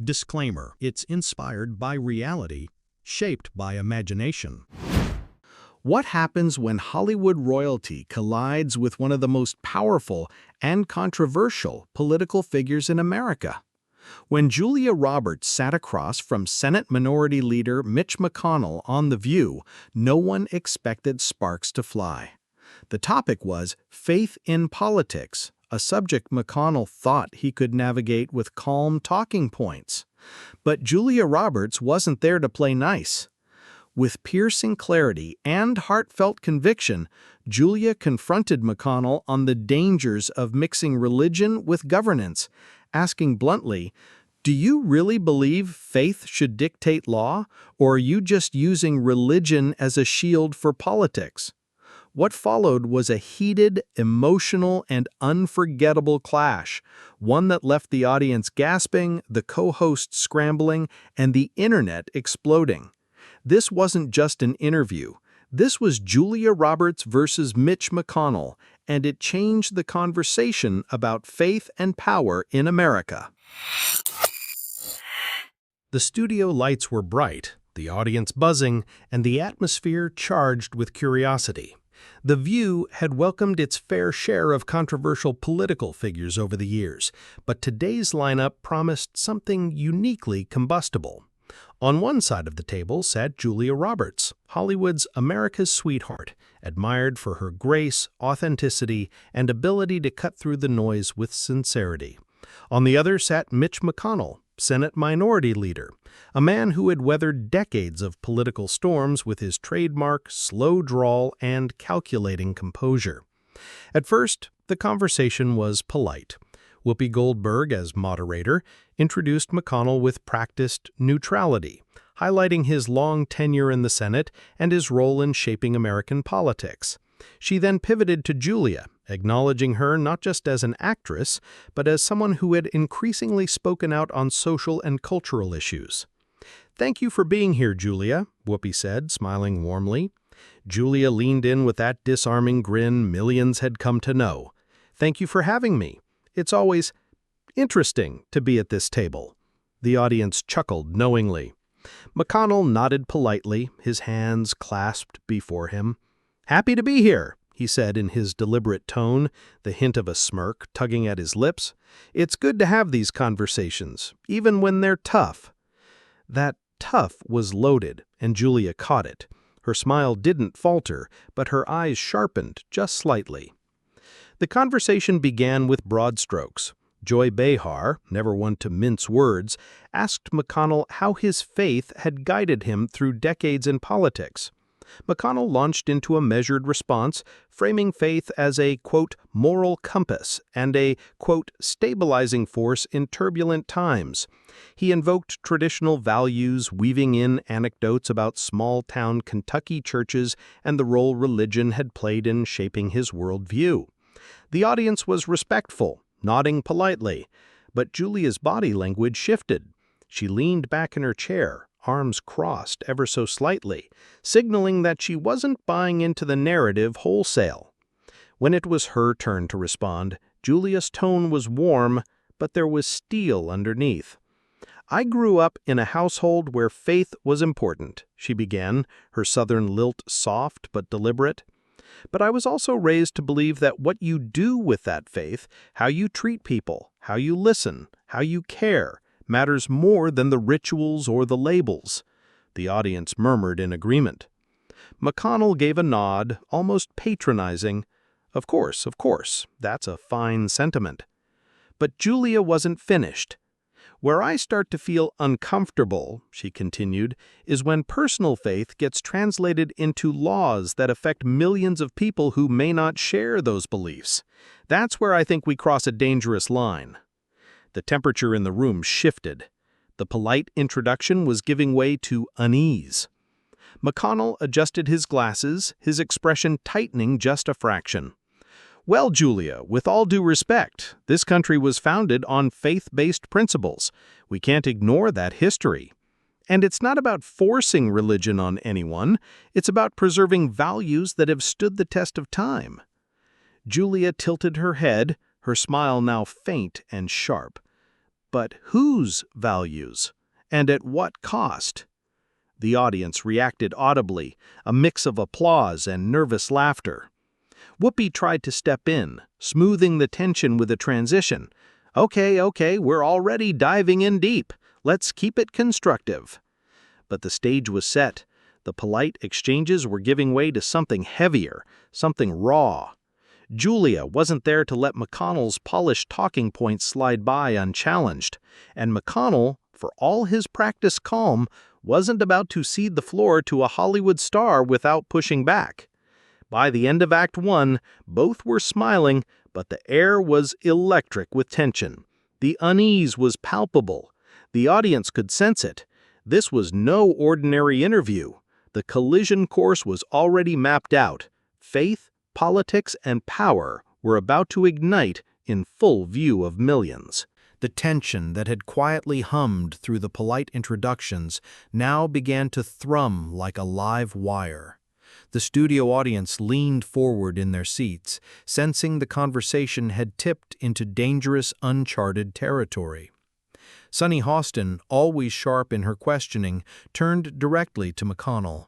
Disclaimer: it's inspired by reality, shaped by imagination. What happens when Hollywood royalty collides with one of the most powerful and controversial political figures in America? When Julia Roberts sat across from Senate Minority Leader Mitch McConnell on The View, no one expected sparks to fly. The topic was faith in politics, a subject McConnell thought he could navigate with calm talking points. But Julia Roberts wasn't there to play nice. With piercing clarity and heartfelt conviction, Julia confronted McConnell on the dangers of mixing religion with governance, asking bluntly, "Do you really believe faith should dictate law, or are you just using religion as a shield for politics?" What followed was a heated, emotional, and unforgettable clash, one that left the audience gasping, the co-host scrambling, and the internet exploding. This wasn't just an interview. This was Julia Roberts versus Mitch McConnell, and it changed the conversation about faith and power in America. The studio lights were bright, the audience buzzing, and the atmosphere charged with curiosity. The View had welcomed its fair share of controversial political figures over the years, but today's lineup promised something uniquely combustible. On one side of the table sat Julia Roberts, Hollywood's America's sweetheart, admired for her grace, authenticity, and ability to cut through the noise with sincerity. On the other sat Mitch McConnell, Senate Minority Leader, a man who had weathered decades of political storms with his trademark slow drawl and calculating composure. At first, the conversation was polite. Whoopi Goldberg, as moderator, introduced McConnell with practiced neutrality, highlighting his long tenure in the Senate and his role in shaping American politics. She then pivoted to Julia, acknowledging her not just as an actress, but as someone who had increasingly spoken out on social and cultural issues. "Thank you for being here, Julia," Whoopi said, smiling warmly. Julia leaned in with that disarming grin millions had come to know. "Thank you for having me. It's always interesting to be at this table." The audience chuckled knowingly. McConnell nodded politely, his hands clasped before him. "Happy to be here," he said in his deliberate tone, the hint of a smirk tugging at his lips. "It's good to have these conversations, even when they're tough." That tough was loaded, and Julia caught it. Her smile didn't falter, but her eyes sharpened just slightly. The conversation began with broad strokes. Joy Behar, never one to mince words, asked McConnell how his faith had guided him through decades in politics. McConnell launched into a measured response, framing faith as a, quote, moral compass and a, quote, stabilizing force in turbulent times. He invoked traditional values, weaving in anecdotes about small-town Kentucky churches and the role religion had played in shaping his worldview. The audience was respectful, nodding politely, but Julia's body language shifted. She leaned back in her chair, arms crossed ever so slightly, signaling that she wasn't buying into the narrative wholesale. When it was her turn to respond, Julia's tone was warm, but there was steel underneath. "I grew up in a household where faith was important," she began, her southern lilt soft but deliberate. "But I was also raised to believe that what you do with that faith, how you treat people, how you listen, how you care, matters more than the rituals or the labels." The audience murmured in agreement. McConnell gave a nod, almost patronizing. Of course, that's a fine sentiment." But Julia wasn't finished. "Where I start to feel uncomfortable," she continued, "is when personal faith gets translated into laws that affect millions of people who may not share those beliefs. That's where I think we cross a dangerous line." The temperature in the room shifted. The polite introduction was giving way to unease. McConnell adjusted his glasses, his expression tightening just a fraction. "Well, Julia, with all due respect, this country was founded on faith-based principles. We can't ignore that history. And it's not about forcing religion on anyone. It's about preserving values that have stood the test of time." Julia tilted her head, her smile now faint and sharp. But whose values? And at what cost? The audience reacted audibly, a mix of applause and nervous laughter. Whoopi tried to step in, smoothing the tension with a transition. Okay, we're already diving in deep. Let's keep it constructive. But the stage was set. The polite exchanges were giving way to something heavier, something raw. Julia wasn't there to let McConnell's polished talking points slide by unchallenged, and McConnell, for all his practiced calm, wasn't about to cede the floor to a Hollywood star without pushing back. By the end of Act 1, both were smiling, but the air was electric with tension. The unease was palpable. The audience could sense it. This was no ordinary interview. The collision course was already mapped out. Faith, politics, and power were about to ignite in full view of millions. The tension that had quietly hummed through the polite introductions now began to thrum like a live wire. The studio audience leaned forward in their seats, sensing the conversation had tipped into dangerous, uncharted territory. Sunny Hostin, always sharp in her questioning, turned directly to McConnell.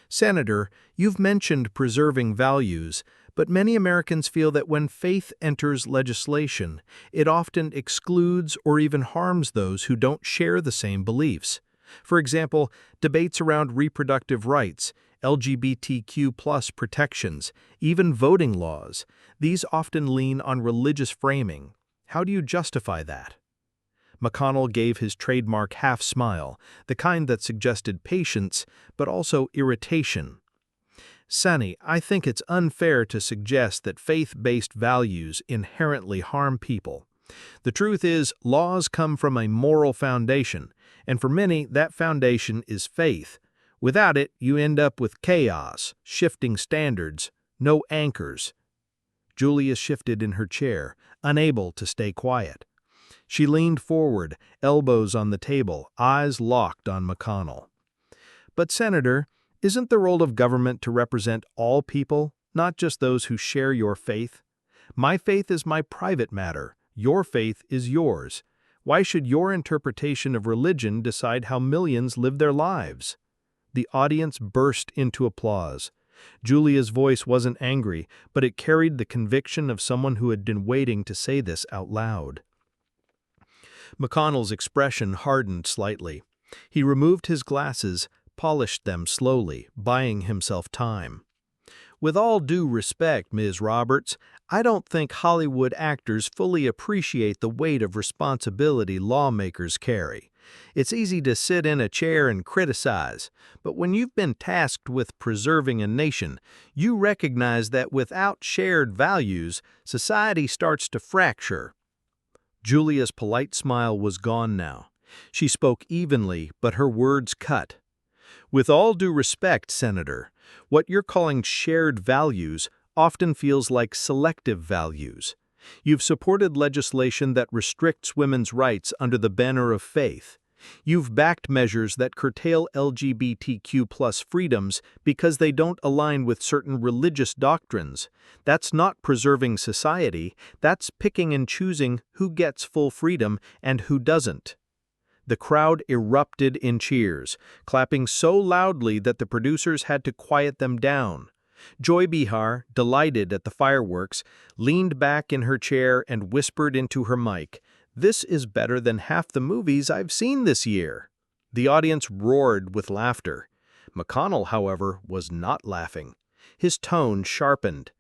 "Senator, you've mentioned preserving values, but many Americans feel that when faith enters legislation, it often excludes or even harms those who don't share the same beliefs. For example, debates around reproductive rights, LGBTQ+ protections, even voting laws. These often lean on religious framing. How do you justify that?" McConnell gave his trademark half-smile, the kind that suggested patience, but also irritation. "Sunny, I think it's unfair to suggest that faith-based values inherently harm people. The truth is, laws come from a moral foundation, and for many, that foundation is faith. Without it, you end up with chaos, shifting standards, no anchors." Julia shifted in her chair, unable to stay quiet. She leaned forward, elbows on the table, eyes locked on McConnell. "But, Senator, isn't the role of government to represent all people, not just those who share your faith? My faith is my private matter. Your faith is yours. Why should your interpretation of religion decide how millions live their lives?" The audience burst into applause. Julia's voice wasn't angry, but it carried the conviction of someone who had been waiting to say this out loud. McConnell's expression hardened slightly. He removed his glasses, polished them slowly, buying himself time. "With all due respect, Ms. Roberts, I don't think Hollywood actors fully appreciate the weight of responsibility lawmakers carry. It's easy to sit in a chair and criticize, but when you've been tasked with preserving a nation, you recognize that without shared values, society starts to fracture." Julia's polite smile was gone now. She spoke evenly, but her words cut. "With all due respect, Senator, what you're calling shared values often feels like selective values. You've supported legislation that restricts women's rights under the banner of faith. You've backed measures that curtail LGBTQ+ freedoms because they don't align with certain religious doctrines. That's not preserving society, that's picking and choosing who gets full freedom and who doesn't." The crowd erupted in cheers, clapping so loudly that the producers had to quiet them down. Joy Behar, delighted at the fireworks, leaned back in her chair and whispered into her mic, "This is better than half the movies I've seen this year." The audience roared with laughter. McConnell, however, was not laughing. His tone sharpened.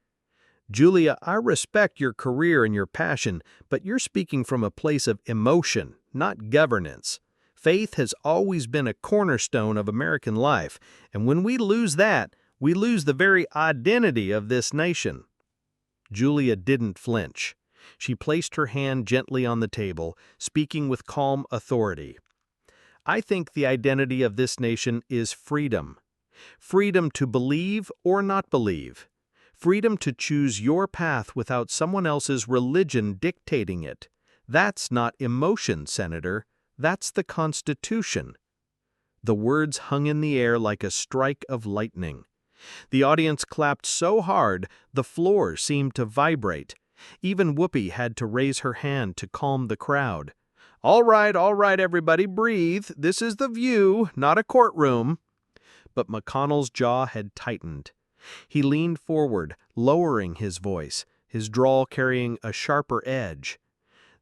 "Julia, I respect your career and your passion, but you're speaking from a place of emotion, not governance. Faith has always been a cornerstone of American life, and when we lose that, we lose the very identity of this nation." Julia didn't flinch. She placed her hand gently on the table, speaking with calm authority. "I think the identity of this nation is freedom. Freedom to believe or not believe. Freedom to choose your path without someone else's religion dictating it. That's not emotion, Senator. That's the Constitution." The words hung in the air like a strike of lightning. The audience clapped so hard, the floor seemed to vibrate. Even Whoopi had to raise her hand to calm the crowd. All right, everybody, breathe. This is the View, not a courtroom." But McConnell's jaw had tightened. He leaned forward, lowering his voice, his drawl carrying a sharper edge.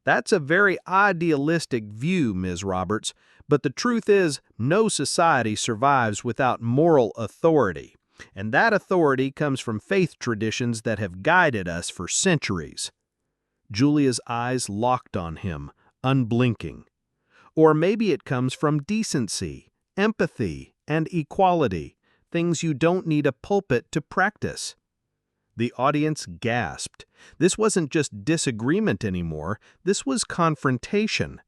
"That's a very idealistic view, Ms. Roberts, but the truth is, no society survives without moral authority, and that authority comes from faith traditions that have guided us for centuries." Julia's eyes locked on him, unblinking. "Or maybe it comes from decency, empathy, and equality, things you don't need a pulpit to practice." The audience gasped. This wasn't just disagreement anymore, this was confrontation.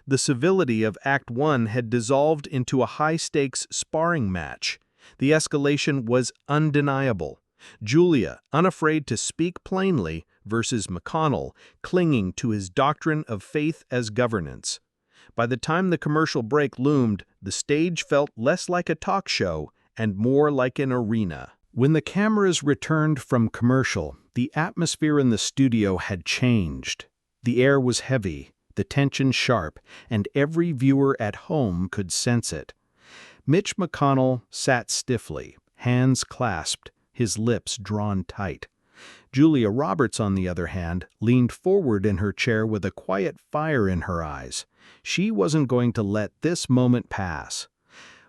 The civility of Act One had dissolved into a high-stakes sparring match. The escalation was undeniable. Julia, unafraid to speak plainly, versus McConnell, clinging to his doctrine of faith as governance. By the time the commercial break loomed, the stage felt less like a talk show and more like an arena. When the cameras returned from commercial, the atmosphere in the studio had changed. The air was heavy, the tension sharp, and every viewer at home could sense it. Mitch McConnell sat stiffly, hands clasped, his lips drawn tight. Julia Roberts, on the other hand, leaned forward in her chair with a quiet fire in her eyes. She wasn't going to let this moment pass.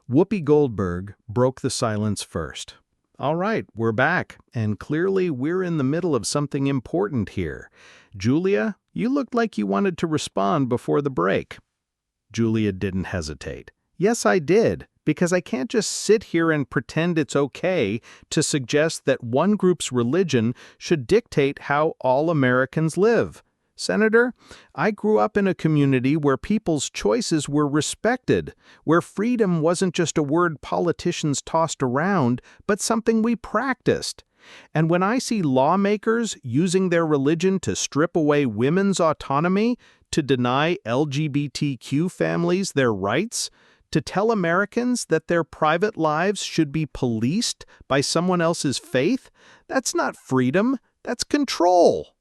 Whoopi Goldberg broke the silence first. "All right, we're back, and clearly we're in the middle of something important here. Julia, you looked like you wanted to respond before the break." Julia didn't hesitate. "Yes, I did, because I can't just sit here and pretend it's okay to suggest that one group's religion should dictate how all Americans live. Senator, I grew up in a community where people's choices were respected, where freedom wasn't just a word politicians tossed around, but something we practiced. And when I see lawmakers using their religion to strip away women's autonomy, to deny LGBTQ families their rights, to tell Americans that their private lives should be policed by someone else's faith, that's not freedom, that's control."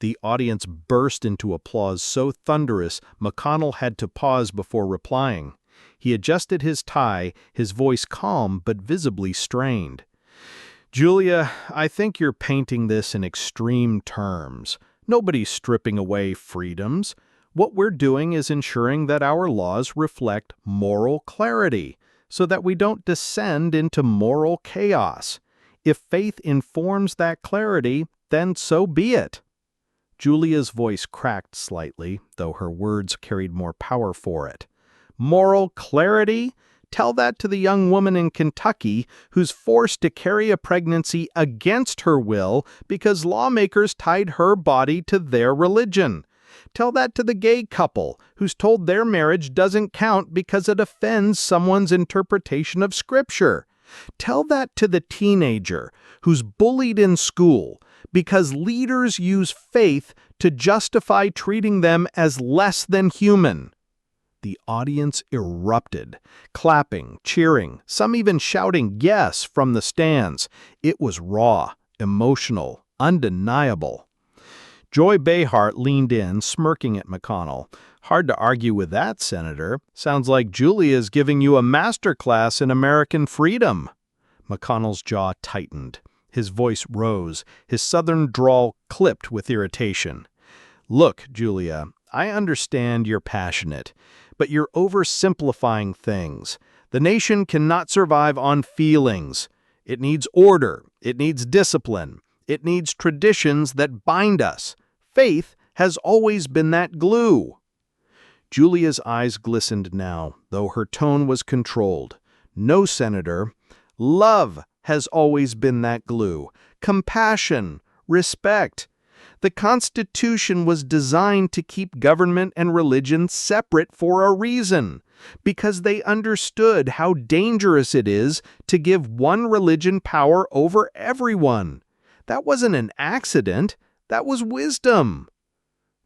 The audience burst into applause so thunderous McConnell had to pause before replying. He adjusted his tie, his voice calm but visibly strained. "Julia, I think you're painting this in extreme terms. Nobody's stripping away freedoms. What we're doing is ensuring that our laws reflect moral clarity, so that we don't descend into moral chaos. If faith informs that clarity, then so be it." Julia's voice cracked slightly, though her words carried more power for it. "Moral clarity? Tell that to the young woman in Kentucky who's forced to carry a pregnancy against her will because lawmakers tied her body to their religion. Tell that to the gay couple who's told their marriage doesn't count because it offends someone's interpretation of Scripture. Tell that to the teenager who's bullied in school because leaders use faith to justify treating them as less than human." The audience erupted, clapping, cheering, some even shouting yes from the stands. It was raw, emotional, undeniable. Joy Behar leaned in, smirking at McConnell. "Hard to argue with that, Senator. Sounds like Julia's giving you a master class in American freedom." McConnell's jaw tightened. His voice rose, his southern drawl clipped with irritation. "Look, Julia, I understand you're passionate, but you're oversimplifying things. The nation cannot survive on feelings. It needs order. It needs discipline. It needs traditions that bind us. Faith has always been that glue." Julia's eyes glistened now, though her tone was controlled. "No, Senator. Love has always been that glue. Compassion, respect. The Constitution was designed to keep government and religion separate for a reason, because they understood how dangerous it is to give one religion power over everyone. That wasn't an accident. That was wisdom."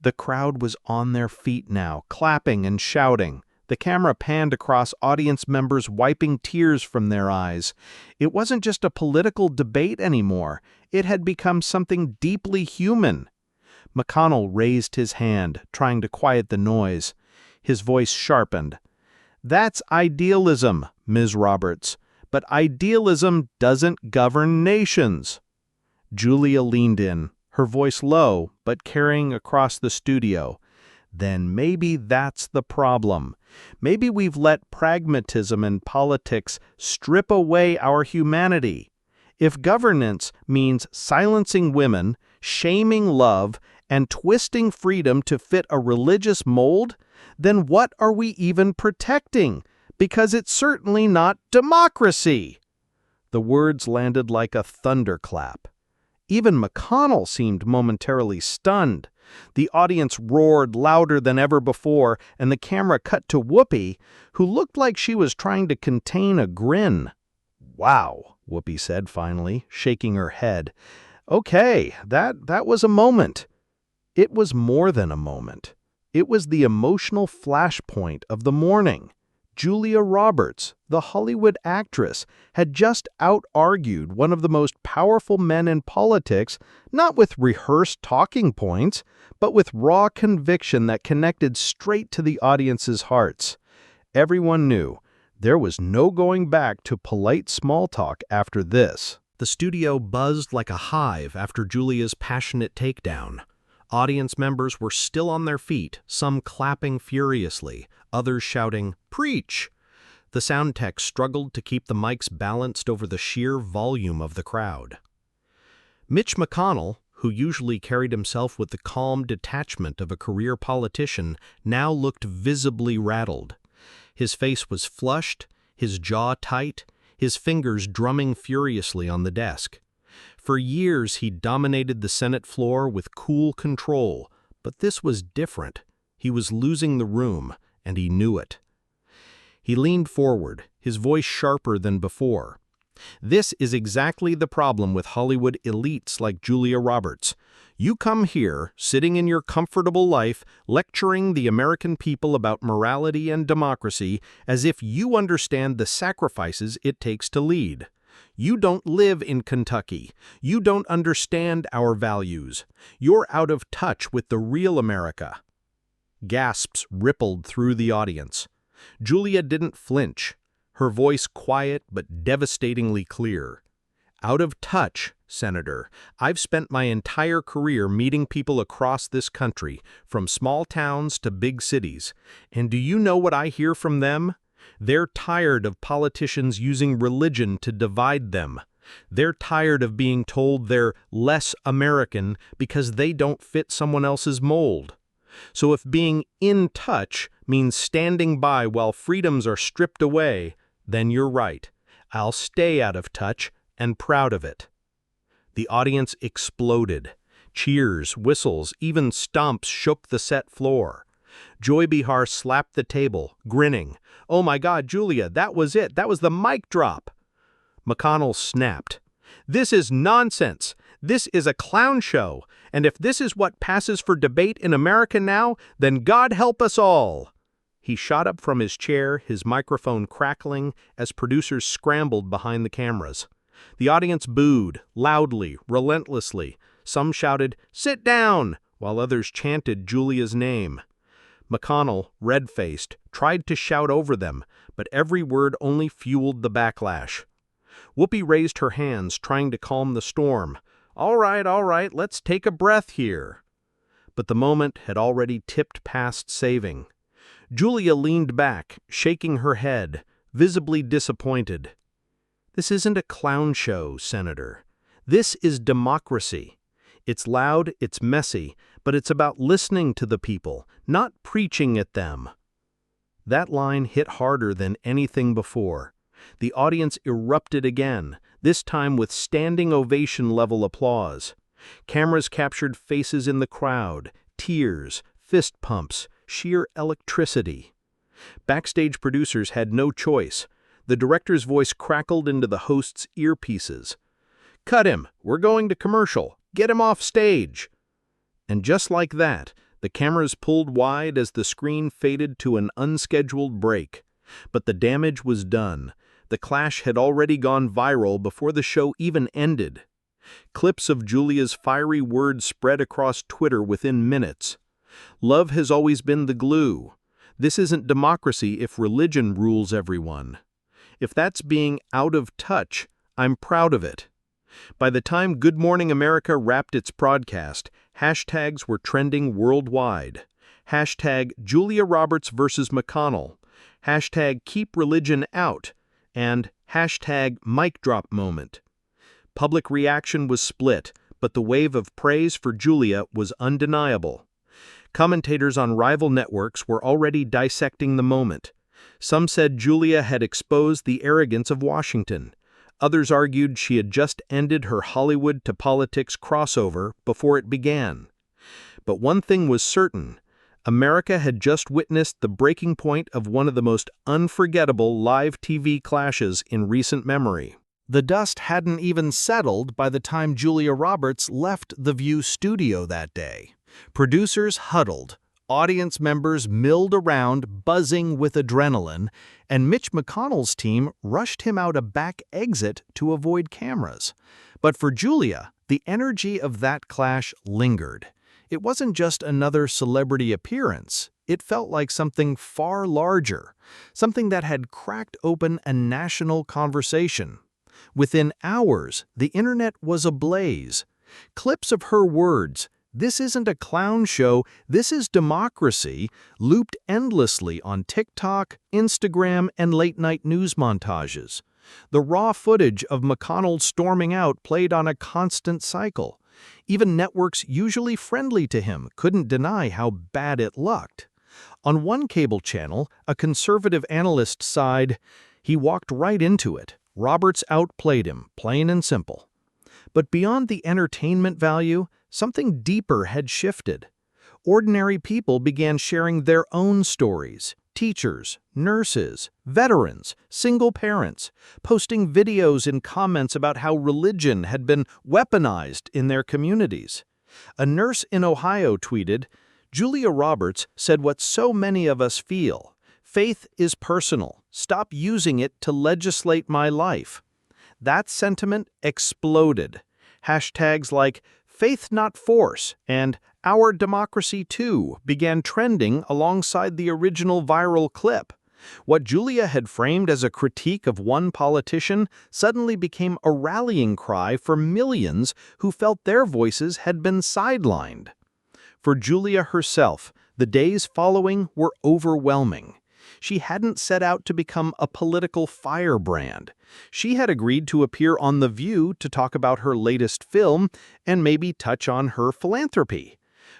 The crowd was on their feet now, clapping and shouting. The camera panned across audience members wiping tears from their eyes. It wasn't just a political debate anymore. It had become something deeply human. McConnell raised his hand, trying to quiet the noise. His voice sharpened. "That's idealism, Ms. Roberts, but idealism doesn't govern nations." Julia leaned in, her voice low but carrying across the studio. "Then maybe that's the problem. Maybe we've let pragmatism in politics strip away our humanity. If governance means silencing women, shaming love, and twisting freedom to fit a religious mold, then what are we even protecting? Because it's certainly not democracy." The words landed like a thunderclap. Even McConnell seemed momentarily stunned. The audience roared louder than ever before, and the camera cut to Whoopi, who looked like she was trying to contain a grin. "Wow," Whoopi said finally, shaking her head. "Okay, that was a moment." It was more than a moment. It was the emotional flashpoint of the morning. Julia Roberts, the Hollywood actress, had just out-argued one of the most powerful men in politics, not with rehearsed talking points, but with raw conviction that connected straight to the audience's hearts. Everyone knew there was no going back to polite small talk after this. The studio buzzed like a hive after Julia's passionate takedown. Audience members were still on their feet, some clapping furiously, others shouting, "Preach!" The sound tech struggled to keep the mics balanced over the sheer volume of the crowd. Mitch McConnell, who usually carried himself with the calm detachment of a career politician, now looked visibly rattled. His face was flushed, his jaw tight, his fingers drumming furiously on the desk. For years he'd dominated the Senate floor with cool control, but this was different. He was losing the room, and he knew it. He leaned forward, his voice sharper than before. "This is exactly the problem with Hollywood elites like Julia Roberts. You come here, sitting in your comfortable life, lecturing the American people about morality and democracy as if you understand the sacrifices it takes to lead. You don't live in Kentucky. You don't understand our values. You're out of touch with the real America." Gasps rippled through the audience. Julia didn't flinch, her voice quiet but devastatingly clear. "Out of touch, Senator. I've spent my entire career meeting people across this country, from small towns to big cities. And do you know what I hear from them? They're tired of politicians using religion to divide them. They're tired of being told they're less American because they don't fit someone else's mold. So if being in touch means standing by while freedoms are stripped away, then you're right. I'll stay out of touch and proud of it." The audience exploded. Cheers, whistles, even stomps shook the set floor. Joy Behar slapped the table, grinning. "Oh my God, Julia, that was it. That was the mic drop." McConnell snapped. "This is nonsense. This is a clown show. And if this is what passes for debate in America now, then God help us all." He shot up from his chair, his microphone crackling as producers scrambled behind the cameras. The audience booed, loudly, relentlessly. Some shouted, "Sit down," while others chanted Julia's name. McConnell, red-faced, tried to shout over them, but every word only fueled the backlash. Whoopi raised her hands, trying to calm the storm. All right, let's take a breath here." But the moment had already tipped past saving. Julia leaned back, shaking her head, visibly disappointed. "This isn't a clown show, Senator. This is democracy. It's loud, it's messy, but it's about listening to the people, not preaching at them." That line hit harder than anything before. The audience erupted again, this time with standing ovation-level applause. Cameras captured faces in the crowd, tears, fist pumps, sheer electricity. Backstage producers had no choice. The director's voice crackled into the host's earpieces. "Cut him! We're going to commercial! Get him off stage!" And just like that, the cameras pulled wide as the screen faded to an unscheduled break. But the damage was done. The clash had already gone viral before the show even ended. Clips of Julia's fiery words spread across Twitter within minutes. "Love has always been the glue. This isn't democracy if religion rules everyone. If that's being out of touch, I'm proud of it. By the time Good Morning America wrapped its broadcast, hashtags were trending worldwide. Hashtag Julia Roberts versus McConnell, hashtag Keep Religion Out, and hashtag Mic Drop Moment. Public reaction was split, but the wave of praise for Julia was undeniable. Commentators on rival networks were already dissecting the moment. Some said Julia had exposed the arrogance of Washington. Others argued she had just ended her Hollywood to politics crossover before it began. But one thing was certain: America had just witnessed the breaking point of one of the most unforgettable live TV clashes in recent memory. The dust hadn't even settled by the time Julia Roberts left the View studio that day. Producers huddled, audience members milled around, buzzing with adrenaline, and Mitch McConnell's team rushed him out a back exit to avoid cameras. But for Julia, the energy of that clash lingered. It wasn't just another celebrity appearance. It felt like something far larger, something that had cracked open a national conversation. Within hours, the internet was ablaze. Clips of her words, "This isn't a clown show, this is democracy," looped endlessly on TikTok, Instagram, and late-night news montages. The raw footage of McConnell storming out played on a constant cycle. Even networks usually friendly to him couldn't deny how bad it looked. On one cable channel, a conservative analyst sighed, "He walked right into it. Roberts outplayed him, plain and simple." But beyond the entertainment value, something deeper had shifted. Ordinary people began sharing their own stories. Teachers, nurses, veterans, single parents, posting videos and comments about how religion had been weaponized in their communities. A nurse in Ohio tweeted, "Julia Roberts said what so many of us feel. Faith is personal. Stop using it to legislate my life." That sentiment exploded. Hashtags like "Faith Not Force" and "Our Democracy Too" began trending alongside the original viral clip. What Julia had framed as a critique of one politician suddenly became a rallying cry for millions who felt their voices had been sidelined. For Julia herself, the days following were overwhelming. She hadn't set out to become a political firebrand. She had agreed to appear on The View to talk about her latest film and maybe touch on her philanthropy.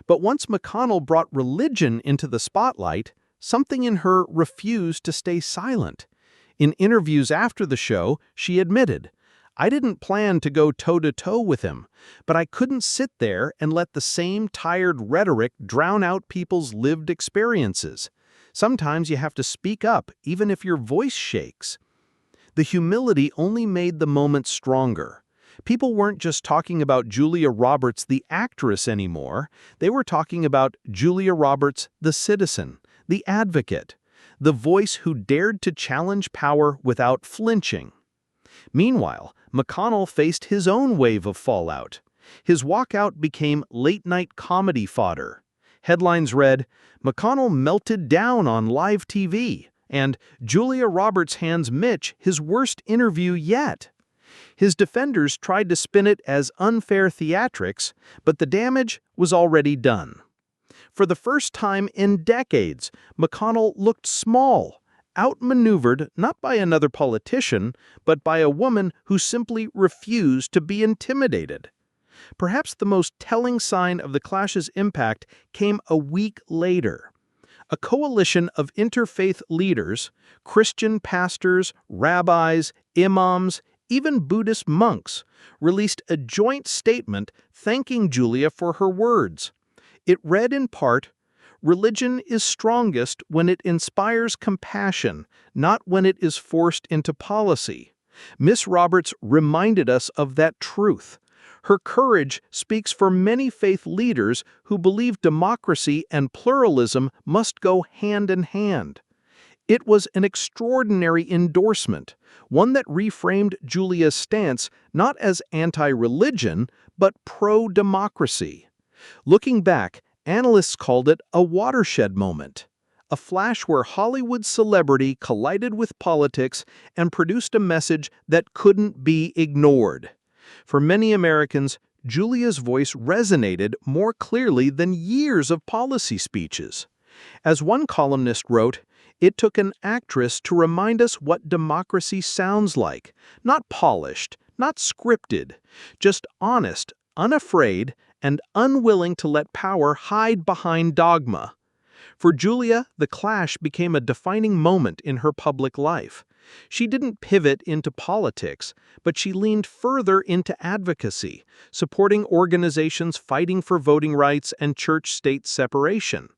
But once McConnell brought religion into the spotlight, something in her refused to stay silent. In interviews after the show, she admitted, "I didn't plan to go toe-to-toe with him, but I couldn't sit there and let the same tired rhetoric drown out people's lived experiences. Sometimes you have to speak up, even if your voice shakes." The humility only made the moment stronger. People weren't just talking about Julia Roberts, the actress, anymore. They were talking about Julia Roberts, the citizen, the advocate, the voice who dared to challenge power without flinching. Meanwhile, McConnell faced his own wave of fallout. His walkout became late-night comedy fodder. Headlines read, "McConnell melted down on live TV," and "Julia Roberts hands Mitch his worst interview yet." His defenders tried to spin it as unfair theatrics, but the damage was already done. For the first time in decades, McConnell looked small, outmaneuvered not by another politician, but by a woman who simply refused to be intimidated. Perhaps the most telling sign of the clash's impact came a week later. A coalition of interfaith leaders, Christian pastors, rabbis, imams, even Buddhist monks, released a joint statement thanking Julia for her words. It read in part, "Religion is strongest when it inspires compassion, not when it is forced into policy." Miss Roberts reminded us of that truth. Her courage speaks for many faith leaders who believe democracy and pluralism must go hand in hand. It was an extraordinary endorsement, one that reframed Julia's stance not as anti-religion, but pro-democracy. Looking back, analysts called it a watershed moment. a flash where Hollywood celebrity collided with politics and produced a message that couldn't be ignored. For many Americans, Julia's voice resonated more clearly than years of policy speeches. As one columnist wrote, "It took an actress to remind us what democracy sounds like, not polished, not scripted, just honest, unafraid, and unwilling to let power hide behind dogma." For Julia, the clash became a defining moment in her public life. She didn't pivot into politics, but she leaned further into advocacy, supporting organizations fighting for voting rights and church-state separation.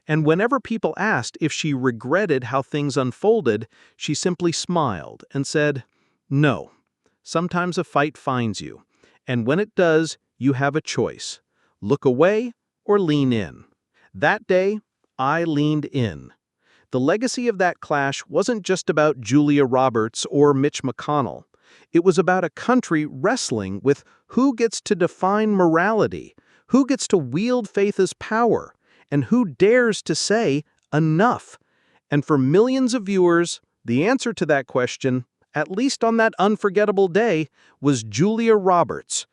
And whenever people asked if she regretted how things unfolded, she simply smiled and said, "No. Sometimes a fight finds you, and when it does, you have a choice. Look away or lean in." That day, I leaned in. The legacy of that clash wasn't just about Julia Roberts or Mitch McConnell. It was about a country wrestling with who gets to define morality, who gets to wield faith as power, and who dares to say, enough. And for millions of viewers, the answer to that question, at least on that unforgettable day, was Julia Roberts,